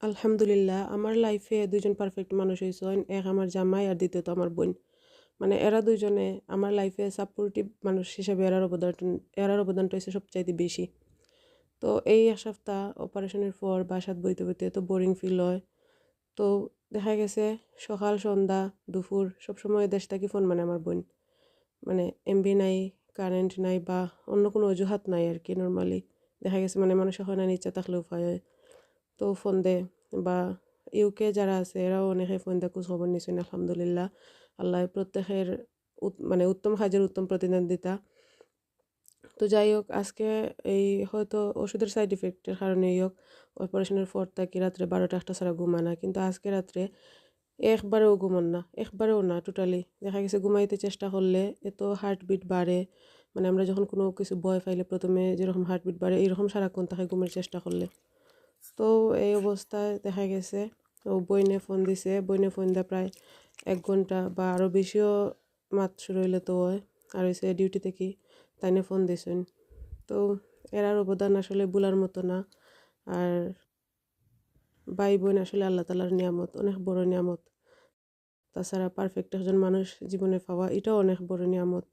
আলহামদুলিল্লাহ আমার লাইফে দুইজন পারফেক্ট মানুষ হইছেন। এক আমার জামাই আর দ্বিতীয়ত আমার বোন। মানে এরা দুইজনে আমার লাইফে সাপোর্টিভ মানুষ হিসেবে এরার অবদানটা হইছে সবচাইতে বেশি। তো এই এক সপ্তাহ অপারেশনের পর বাসাত বইতে বইতে এত বোরিং ফিল হয়। তো দেখা গেছে সকাল সন্ধ্যা দুপুর সবসময় দেশ থাকি ফোন মানে আমার বোন। মানে এমবি নাই, কারেন্ট নাই বা অন্য কোনো অজুহাত নাই আর কি নর্মালি। দেখা গেছে মানে মানুষ এখন ইচ্ছা থাকলেও উপায় হয়। তো ফোন দে বা ইউকে যারা আছে এরাও অনেকে ফোন দিয়ে খোঁজ খবর নিছেন আলহামদুলিল্লাহ। আল্লাহ প্রত্যেকের মানে উত্তম কাজের উত্তম প্রতিদ্বন্দ্বিতা। তো যাই হোক আজকে এই হয়তো ওষুধের সাইড ইফেক্টের কারণেই হোক অপারেশনের পর থাকি রাত্রে 12টা 1টা ছাড়া ঘুমা না, কিন্তু আজকে রাত্রে একবারেও ঘুমন না, একবারেও না টোটালি। দেখা গেছে ঘুমাইতে চেষ্টা করলে এত হার্টবিট বাড়ে। মানে আমরা যখন কোনো কিছু ভয় পাইলে প্রথমে যেরকম হার্টবিট বাড়ে এইরকম সারাক্ষণ তাকে ঘুমের চেষ্টা করলে। তো এই অবস্থায় দেখা গেছে ও বইনে ফোন দিছে, বইনে ফোন দেওয়া প্রায় 1 ঘন্টা বা আরও বেশিও মাত শুরু হইলে তো হয়। আর হয়েছে ডিউটিতে কি তাইনে ফোন দিছেন। তো এরার অবদান আসলে ভুলার মতো না। আর ভাই বোন আসলে আল্লাহ তালার নিয়ামত, অনেক বড় নিয়ামত। তাছাড়া পারফেক্ট একজন মানুষ জীবনে পাওয়া এটাও অনেক বড় নিয়ামত।